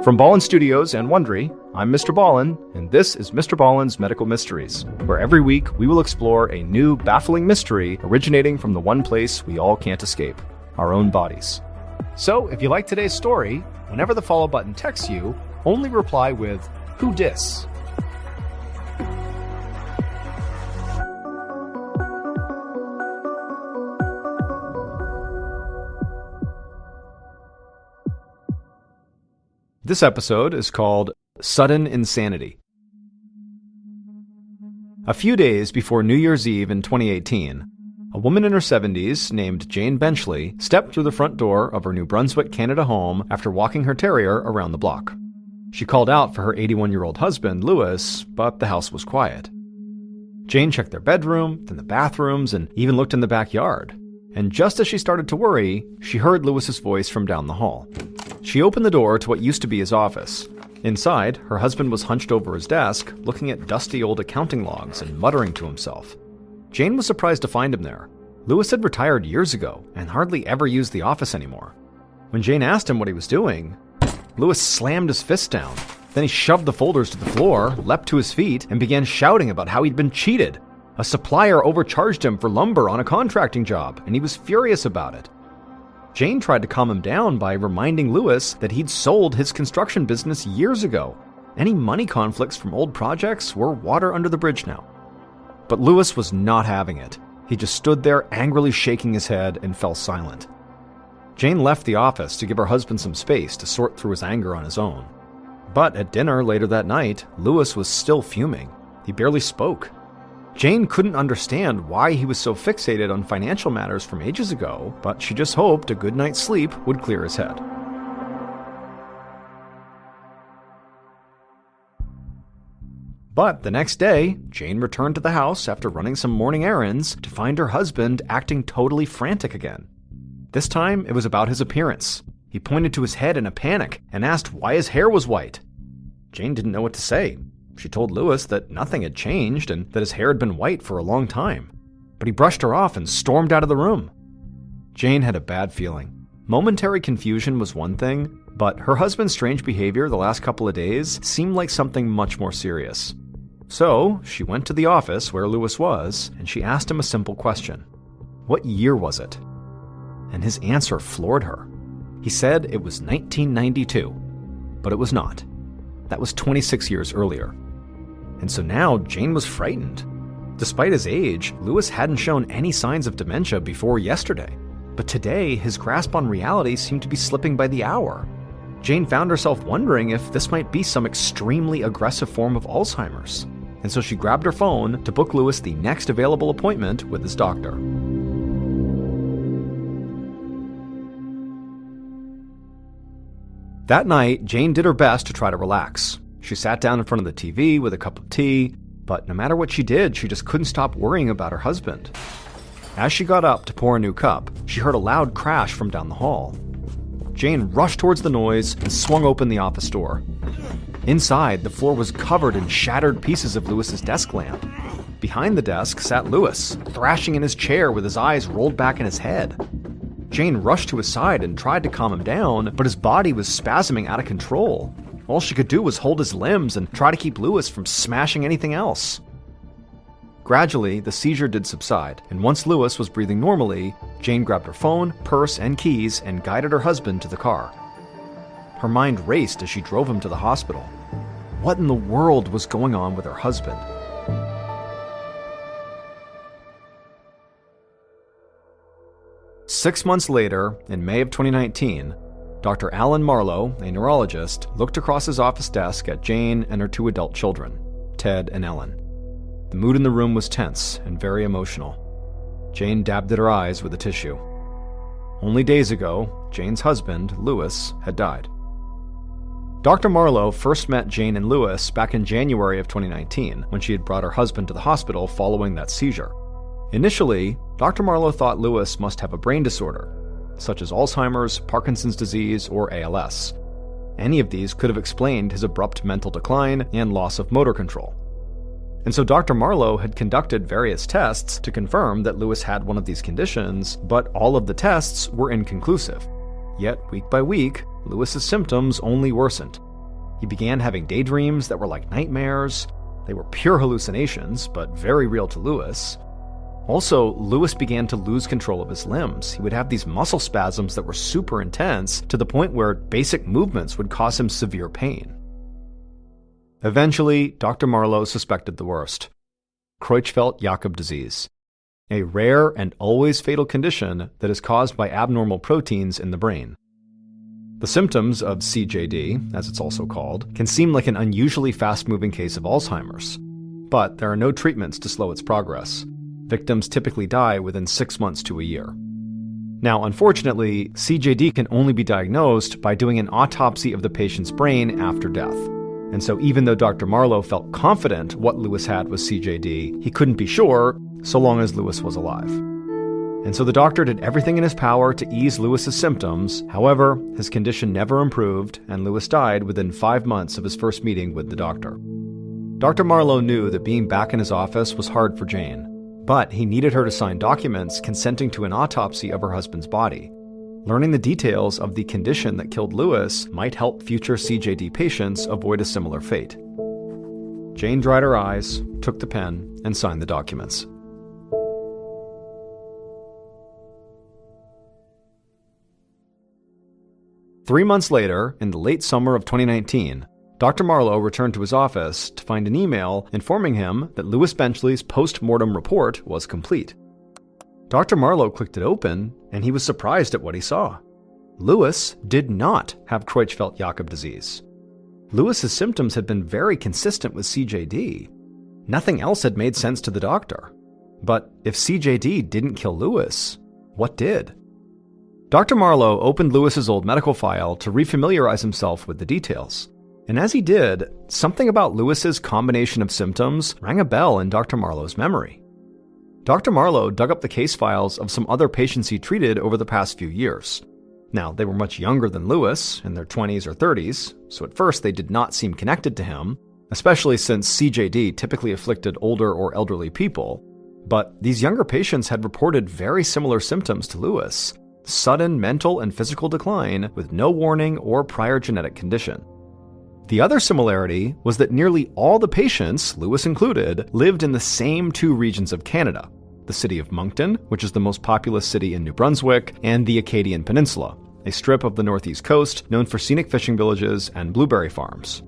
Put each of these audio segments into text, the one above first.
From Ballen Studios and Wondery, I'm Mr. Ballen, and this is MrBallen's Medical Mysteries, where every week we will explore a new, baffling mystery originating from the one place we all can't escape, our own bodies. So, if you like today's story, whenever the follow button texts you, only reply with, "Who dis?" This episode is called Sudden Insanity. A few days before New Year's Eve in 2018, a woman in her 70s named Jane Benchley stepped through the front door of her New Brunswick, Canada home after walking her terrier around the block. She called out for her 81-year-old husband, Louis, but the house was quiet. Jane checked their bedroom, then the bathrooms, and even looked in the backyard. And just as she started to worry, she heard Louis's voice from down the hall. She opened the door to what used to be his office. Inside, her husband was hunched over his desk, looking at dusty old accounting logs and muttering to himself. Jane was surprised to find him there. Louis had retired years ago and hardly ever used the office anymore. When Jane asked him what he was doing, Louis slammed his fist down. Then he shoved the folders to the floor, leapt to his feet, and began shouting about how he'd been cheated. A supplier overcharged him for lumber on a contracting job, and he was furious about it. Jane tried to calm him down by reminding Louis that he'd sold his construction business years ago. Any money conflicts from old projects were water under the bridge now. But Louis was not having it. He just stood there angrily shaking his head and fell silent. Jane left the office to give her husband some space to sort through his anger on his own. But at dinner later that night, Louis was still fuming. He barely spoke. Jane couldn't understand why he was so fixated on financial matters from ages ago, but she just hoped a good night's sleep would clear his head. But the next day, Jane returned to the house after running some morning errands to find her husband acting totally frantic again. This time, it was about his appearance. He pointed to his head in a panic and asked why his hair was white. Jane didn't know what to say. She told Louis that nothing had changed and that his hair had been white for a long time. But he brushed her off and stormed out of the room. Jane had a bad feeling. Momentary confusion was one thing, but her husband's strange behavior the last couple of days seemed like something much more serious. So, she went to the office where Louis was, and she asked him a simple question. What year was it? And his answer floored her. He said it was 1992, but it was not. That was 26 years earlier. And so now Jane was frightened. Despite his age, Louis hadn't shown any signs of dementia before yesterday. But today, his grasp on reality seemed to be slipping by the hour. Jane found herself wondering if this might be some extremely aggressive form of Alzheimer's. And so she grabbed her phone to book Louis the next available appointment with his doctor. That night, Jane did her best to try to relax. She sat down in front of the TV with a cup of tea, but no matter what she did, she just couldn't stop worrying about her husband. As she got up to pour a new cup, she heard a loud crash from down the hall. Jane rushed towards the noise and swung open the office door. Inside, the floor was covered in shattered pieces of Louis's desk lamp. Behind the desk sat Louis, thrashing in his chair with his eyes rolled back in his head. Jane rushed to his side and tried to calm him down, but his body was spasming out of control. All she could do was hold his limbs and try to keep Louis from smashing anything else. Gradually, the seizure did subside, and once Louis was breathing normally, Jane grabbed her phone, purse, and keys and guided her husband to the car. Her mind raced as she drove him to the hospital. What in the world was going on with her husband? Six months later, in May of 2019, Dr. Alan Marlowe, a neurologist, looked across his office desk at Jane and her two adult children, Ted and Ellen. The mood in the room was tense and very emotional. Jane dabbed at her eyes with a tissue. Only days ago, Jane's husband, Louis, had died. Dr. Marlowe first met Jane and Louis back in January of 2019, when she had brought her husband to the hospital following that seizure. Initially, Dr. Marlowe thought Louis must have a brain disorder, such as Alzheimer's, Parkinson's disease, or ALS. Any of these could have explained his abrupt mental decline and loss of motor control. And so Dr. Marlowe had conducted various tests to confirm that Louis had one of these conditions, but all of the tests were inconclusive. Yet, week by week, Louis's symptoms only worsened. He began having daydreams that were like nightmares. They were pure hallucinations, but very real to Lewis. Also, Lewis began to lose control of his limbs. He would have these muscle spasms that were super intense to the point where basic movements would cause him severe pain. Eventually, Dr. Marlowe suspected the worst: Creutzfeldt-Jakob Disease, a rare and always fatal condition that is caused by abnormal proteins in the brain. The symptoms of CJD, as it's also called, can seem like an unusually fast-moving case of Alzheimer's, but there are no treatments to slow its progress. Victims typically die within 6 months to a year. Now, unfortunately, CJD can only be diagnosed by doing an autopsy of the patient's brain after death. And so even though Dr. Marlowe felt confident what Lewis had was CJD, he couldn't be sure so long as Lewis was alive. And so the doctor did everything in his power to ease Lewis's symptoms. However, his condition never improved, and Lewis died within 5 months of his first meeting with the doctor. Dr. Marlowe knew that being back in his office was hard for Jane, but he needed her to sign documents consenting to an autopsy of her husband's body. Learning the details of the condition that killed Lewis might help future CJD patients avoid a similar fate. Jane dried her eyes, took the pen, and signed the documents. Three months later, in the late summer of 2019, Dr. Marlowe returned to his office to find an email informing him that Lewis Benchley's post-mortem report was complete. Dr. Marlowe clicked it open, and he was surprised at what he saw. Lewis did not have Creutzfeldt-Jakob disease. Lewis's symptoms had been very consistent with CJD. Nothing else had made sense to the doctor. But if CJD didn't kill Lewis, what did? Dr. Marlowe opened Lewis's old medical file to refamiliarize himself with the details. And as he did, something about Lewis's combination of symptoms rang a bell in Dr. Marlowe's memory. Dr. Marlowe dug up the case files of some other patients he treated over the past few years. Now, they were much younger than Lewis, in their 20s or 30s, so at first they did not seem connected to him, especially since CJD typically afflicted older or elderly people. But these younger patients had reported very similar symptoms to Lewis: sudden mental and physical decline with no warning or prior genetic condition. The other similarity was that nearly all the patients, Lewis included, lived in the same two regions of Canada: the city of Moncton, which is the most populous city in New Brunswick, and the Acadian Peninsula, a strip of the northeast coast known for scenic fishing villages and blueberry farms.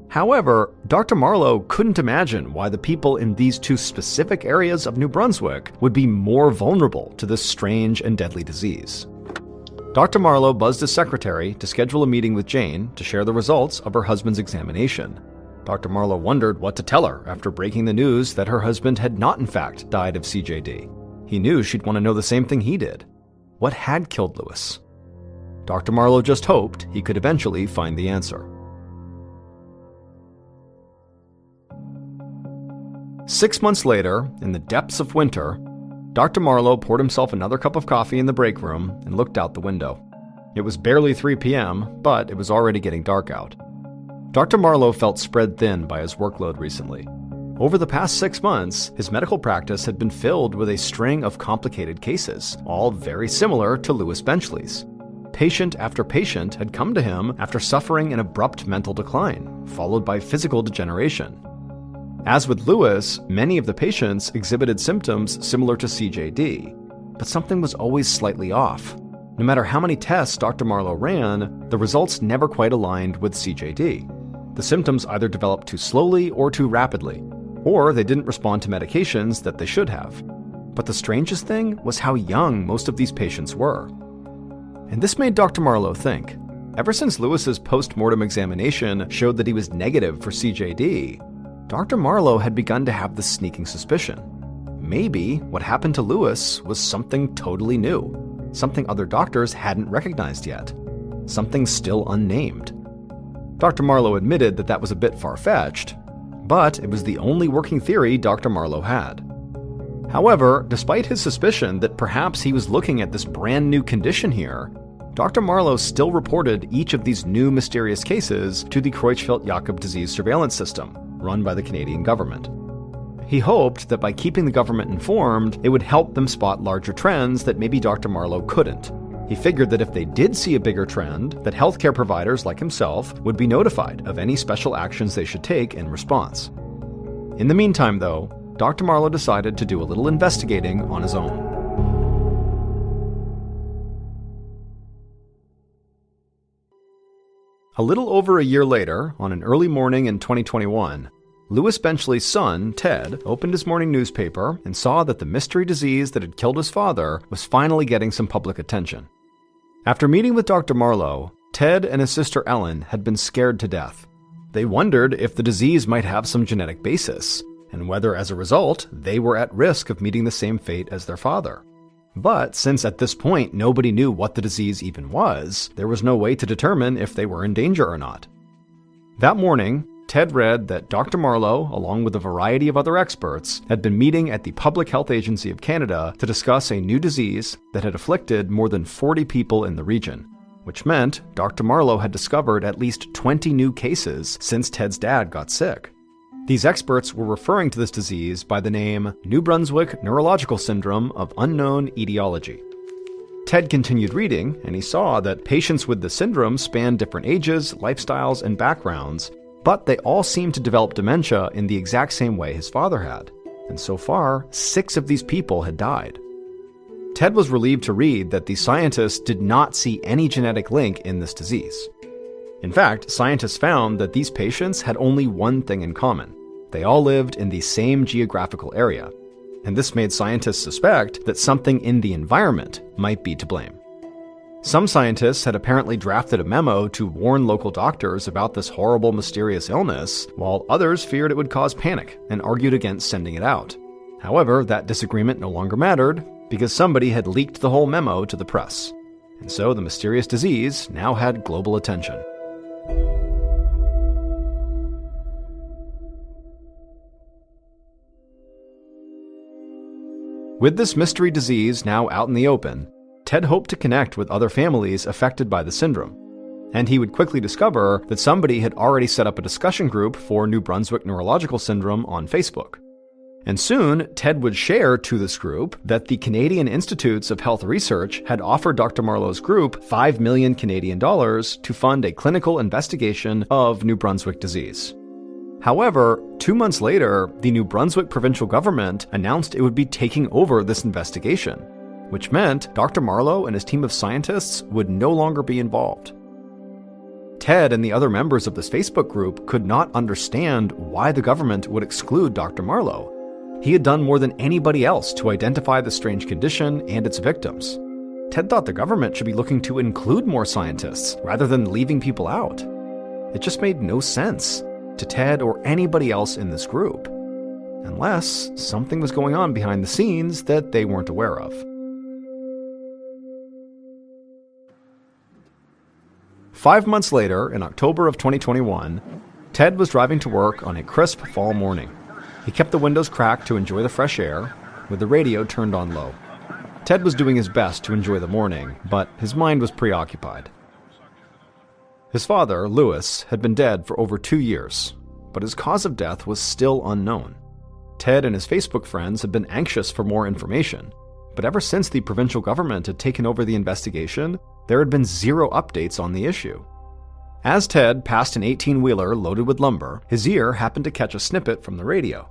However, Dr. Marlowe couldn't imagine why the people in these two specific areas of New Brunswick would be more vulnerable to this strange and deadly disease. Dr. Marlowe buzzed his secretary to schedule a meeting with Jane to share the results of her husband's examination. Dr. Marlowe wondered what to tell her after breaking the news that her husband had not in fact died of CJD. He knew she'd want to know the same thing he did. What had killed Lewis? Dr. Marlowe just hoped he could eventually find the answer. 6 months later, in the depths of winter, Dr. Marlowe poured himself another cup of coffee in the break room and looked out the window. It was barely 3 p.m., but it was already getting dark out. Dr. Marlowe felt spread thin by his workload recently. Over the past 6 months, his medical practice had been filled with a string of complicated cases, all very similar to Lewis Benchley's. Patient after patient had come to him after suffering an abrupt mental decline, followed by physical degeneration. As with Lewis, many of the patients exhibited symptoms similar to CJD, but something was always slightly off. No matter how many tests Dr. Marlowe ran, the results never quite aligned with CJD. The symptoms either developed too slowly or too rapidly, or they didn't respond to medications that they should have. But the strangest thing was how young most of these patients were. And this made Dr. Marlowe think. Ever since Lewis's post-mortem examination showed that he was negative for CJD, Dr. Marlowe had begun to have this sneaking suspicion. Maybe what happened to Lewis was something totally new, something other doctors hadn't recognized yet, something still unnamed. Dr. Marlowe admitted that that was a bit far-fetched, but it was the only working theory Dr. Marlowe had. However, despite his suspicion that perhaps he was looking at this brand new condition here, Dr. Marlowe still reported each of these new mysterious cases to the Creutzfeldt-Jakob Disease surveillance system, run by the Canadian government. He hoped that by keeping the government informed, it would help them spot larger trends that maybe Dr. Marlowe couldn't. He figured that if they did see a bigger trend, that healthcare providers like himself would be notified of any special actions they should take in response. In the meantime, though, Dr. Marlowe decided to do a little investigating on his own. A little over a year later, on an early morning in 2021, Louis Benchley's son, Ted, opened his morning newspaper and saw that the mystery disease that had killed his father was finally getting some public attention. After meeting with Dr. Marlowe, Ted and his sister Ellen had been scared to death. They wondered if the disease might have some genetic basis, and whether as a result they were at risk of meeting the same fate as their father. But since at this point nobody knew what the disease even was, there was no way to determine if they were in danger or not. That morning, Ted read that Dr. Marlowe, along with a variety of other experts, had been meeting at the Public Health Agency of Canada to discuss a new disease that had afflicted more than 40 people in the region, which meant Dr. Marlowe had discovered at least 20 new cases since Ted's dad got sick. These experts were referring to this disease by the name New Brunswick Neurological Syndrome of Unknown Etiology. Ted continued reading, and he saw that patients with the syndrome spanned different ages, lifestyles, and backgrounds, but they all seemed to develop dementia in the exact same way his father had, and so far, 6 of these people had died. Ted was relieved to read that the scientists did not see any genetic link in this disease. In fact, scientists found that these patients had only one thing in common. They all lived in the same geographical area, and this made scientists suspect that something in the environment might be to blame. Some scientists had apparently drafted a memo to warn local doctors about this horrible, mysterious illness, while others feared it would cause panic and argued against sending it out. However, that disagreement no longer mattered because somebody had leaked the whole memo to the press, and so the mysterious disease now had global attention. With this mystery disease now out in the open, Ted hoped to connect with other families affected by the syndrome, and he would quickly discover that somebody had already set up a discussion group for New Brunswick Neurological Syndrome on Facebook. And soon, Ted would share to this group that the Canadian Institutes of Health Research had offered Dr. Marlowe's group 5 million Canadian dollars to fund a clinical investigation of New Brunswick disease. However, 2 months later, the New Brunswick provincial government announced it would be taking over this investigation, which meant Dr. Marlowe and his team of scientists would no longer be involved. Ted and the other members of this Facebook group could not understand why the government would exclude Dr. Marlowe. He had done more than anybody else to identify the strange condition and its victims. Ted thought the government should be looking to include more scientists rather than leaving people out. It just made no sense to Ted or anybody else in this group, unless something was going on behind the scenes that they weren't aware of. 5 months later, in October of 2021, Ted was driving to work on a crisp fall morning. He kept the windows cracked to enjoy the fresh air, with the radio turned on low. Ted was doing his best to enjoy the morning, but his mind was preoccupied. His father, Louis, had been dead for over 2 years, but his cause of death was still unknown. Ted and his Facebook friends had been anxious for more information, but ever since the provincial government had taken over the investigation, there had been zero updates on the issue. As Ted passed an 18-wheeler loaded with lumber, his ear happened to catch a snippet from the radio.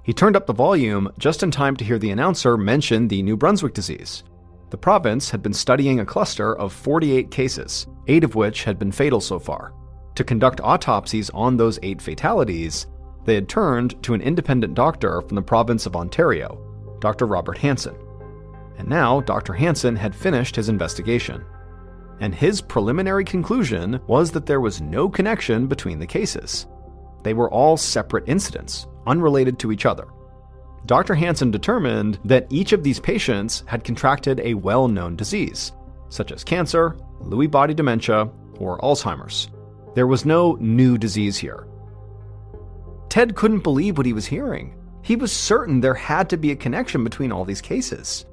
He turned up the volume just in time to hear the announcer mention the New Brunswick disease. The province had been studying a cluster of 48 cases, 8 of which had been fatal so far. To conduct autopsies on those 8 fatalities, they had turned to an independent doctor from the province of Ontario, Dr. Robert Hansen. And now Dr. Hansen had finished his investigation. And his preliminary conclusion was that there was no connection between the cases. They were all separate incidents, unrelated to each other. Dr. Hansen determined that each of these patients had contracted a well-known disease, such as cancer, Lewy body dementia, or Alzheimer's. There was no new disease here. Ted couldn't believe what he was hearing. He was certain there had to be a connection between all these cases.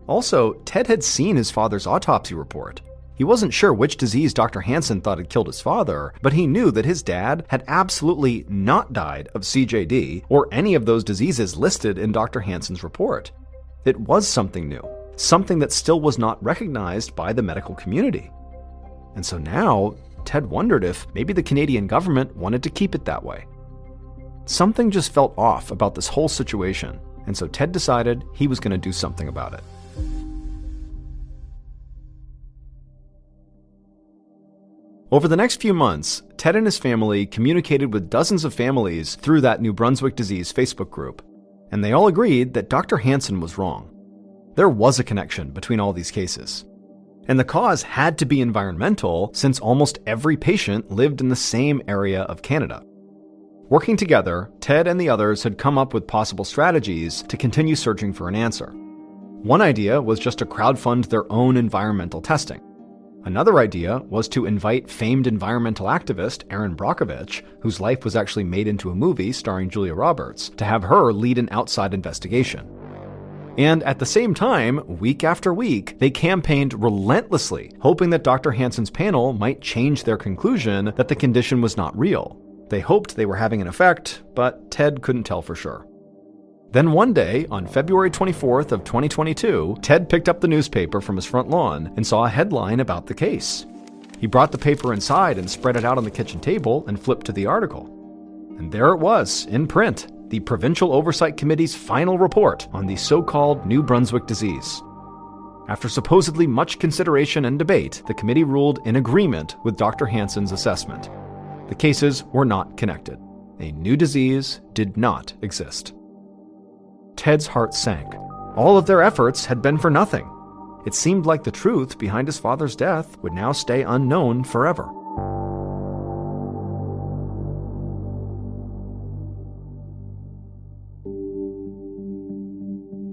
Also, Ted had seen his father's autopsy report. He wasn't sure which disease Dr. Hansen thought had killed his father, but he knew that his dad had absolutely not died of CJD or any of those diseases listed in Dr. Hansen's report. It was something new, something that still was not recognized by the medical community. And so now, Ted wondered if maybe the Canadian government wanted to keep it that way. Something just felt off about this whole situation, and so Ted decided he was going to do something about it. Over the next few months, Ted and his family communicated with dozens of families through that New Brunswick Disease Facebook group, and they all agreed that Dr. Hansen was wrong. There was a connection between all these cases. And the cause had to be environmental since almost every patient lived in the same area of Canada. Working together, Ted and the others had come up with possible strategies to continue searching for an answer. One idea was just to crowdfund their own environmental testing. Another idea was to invite famed environmental activist Erin Brockovich, whose life was actually made into a movie starring Julia Roberts, to have her lead an outside investigation. And at the same time, week after week, they campaigned relentlessly, hoping that Dr. Hansen's panel might change their conclusion that the condition was not real. They hoped they were having an effect, but Ted couldn't tell for sure. Then one day, on February 24th of 2022, Ted picked up the newspaper from his front lawn and saw a headline about the case. He brought the paper inside and spread it out on the kitchen table and flipped to the article. And there it was, in print, the Provincial Oversight Committee's final report on the so-called New Brunswick disease. After supposedly much consideration and debate, the committee ruled in agreement with Dr. Hansen's assessment. The cases were not connected. A new disease did not exist. Ted's heart sank. All of their efforts had been for nothing. It seemed like the truth behind his father's death would now stay unknown forever.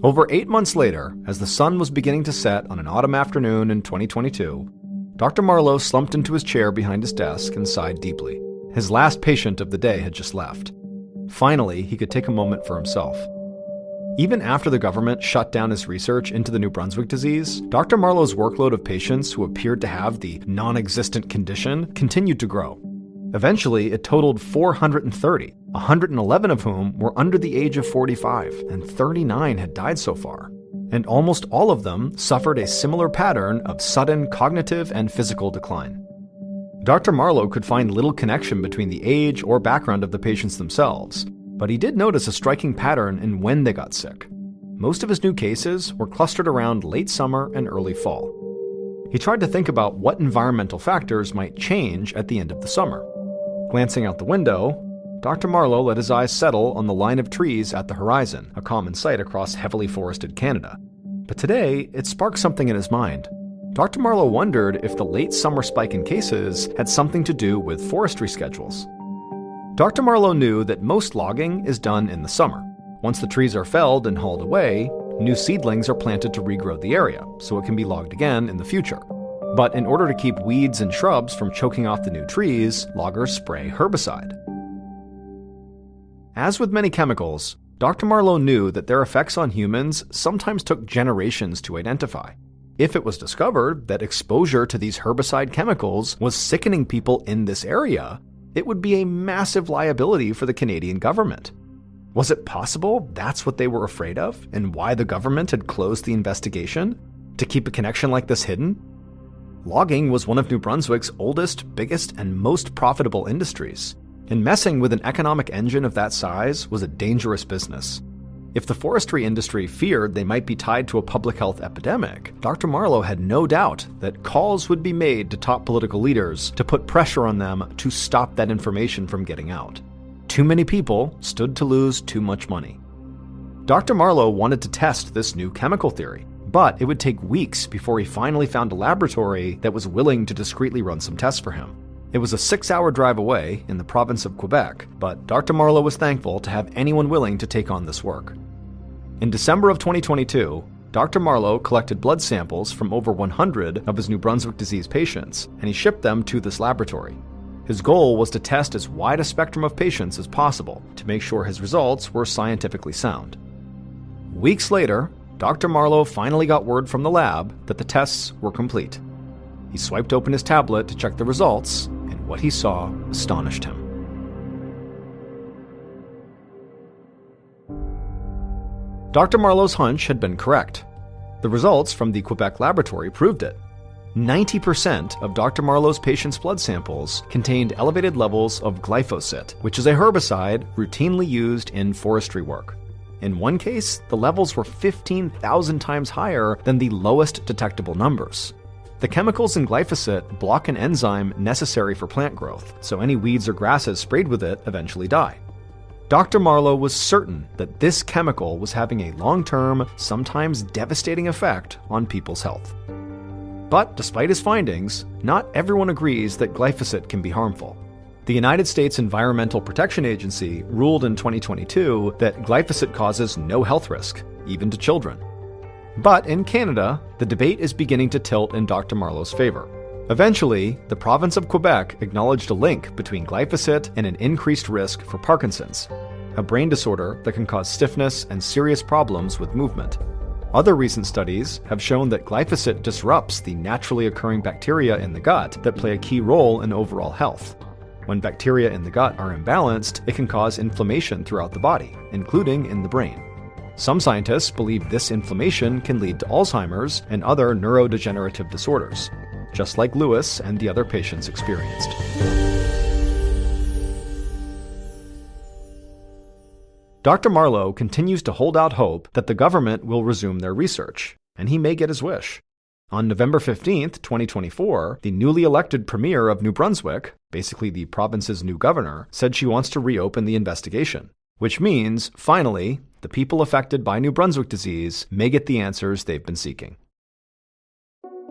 Over 8 months later, as the sun was beginning to set on an autumn afternoon in 2022, Dr. Marlowe slumped into his chair behind his desk and sighed deeply. His last patient of the day had just left. Finally, he could take a moment for himself. Even after the government shut down his research into the New Brunswick disease, Dr. Marlowe's workload of patients who appeared to have the non-existent condition continued to grow. Eventually, it totaled 430, 111 of whom were under the age of 45, and 39 had died so far. And almost all of them suffered a similar pattern of sudden cognitive and physical decline. Dr. Marlowe could find little connection between the age or background of the patients themselves, but he did notice a striking pattern in when they got sick. Most of his new cases were clustered around late summer and early fall. He tried to think about what environmental factors might change at the end of the summer. Glancing out the window, Dr. Marlowe let his eyes settle on the line of trees at the horizon, a common sight across heavily forested Canada. But today, it sparked something in his mind. Dr. Marlowe wondered if the late summer spike in cases had something to do with forestry schedules. Dr. Marlowe knew that most logging is done in the summer. Once the trees are felled and hauled away, new seedlings are planted to regrow the area, so it can be logged again in the future. But in order to keep weeds and shrubs from choking off the new trees, loggers spray herbicide. As with many chemicals, Dr. Marlowe knew that their effects on humans sometimes took generations to identify. If it was discovered that exposure to these herbicide chemicals was sickening people in this area, it would be a massive liability for the Canadian government. Was it possible that's what they were afraid of, and why the government had closed the investigation? To keep a connection like this hidden? Logging was one of New Brunswick's oldest, biggest, and most profitable industries, and messing with an economic engine of that size was a dangerous business. If the forestry industry feared they might be tied to a public health epidemic, Dr. Marlowe had no doubt that calls would be made to top political leaders to put pressure on them to stop that information from getting out. Too many people stood to lose too much money. Dr. Marlowe wanted to test this new chemical theory, but it would take weeks before he finally found a laboratory that was willing to discreetly run some tests for him. It was a 6-hour drive away in the province of Quebec, but Dr. Marlowe was thankful to have anyone willing to take on this work. In December of 2022, Dr. Marlowe collected blood samples from over 100 of his New Brunswick disease patients, and he shipped them to this laboratory. His goal was to test as wide a spectrum of patients as possible to make sure his results were scientifically sound. Weeks later, Dr. Marlowe finally got word from the lab that the tests were complete. He swiped open his tablet to check the results, and what he saw astonished him. Dr. Marlowe's hunch had been correct. The results from the Quebec laboratory proved it. 90% of Dr. Marlowe's patients' blood samples contained elevated levels of glyphosate, which is a herbicide routinely used in forestry work. In one case, the levels were 15,000 times higher than the lowest detectable numbers. The chemicals in glyphosate block an enzyme necessary for plant growth, so any weeds or grasses sprayed with it eventually die. Dr. Marlowe was certain that this chemical was having a long-term, sometimes devastating effect on people's health. But despite his findings, not everyone agrees that glyphosate can be harmful. The United States Environmental Protection Agency ruled in 2022 that glyphosate causes no health risk, even to children. But in Canada, the debate is beginning to tilt in Dr. Marlowe's favor. Eventually, the province of Quebec acknowledged a link between glyphosate and an increased risk for Parkinson's, a brain disorder that can cause stiffness and serious problems with movement. Other recent studies have shown that glyphosate disrupts the naturally occurring bacteria in the gut that play a key role in overall health. When bacteria in the gut are imbalanced, it can cause inflammation throughout the body, including in the brain. Some scientists believe this inflammation can lead to Alzheimer's and other neurodegenerative disorders, just like Lewis and the other patients experienced. Dr. Marlowe continues to hold out hope that the government will resume their research, and he may get his wish. On November 15, 2024, the newly elected premier of New Brunswick, basically the province's new governor, said she wants to reopen the investigation, which means, finally, the people affected by New Brunswick disease may get the answers they've been seeking.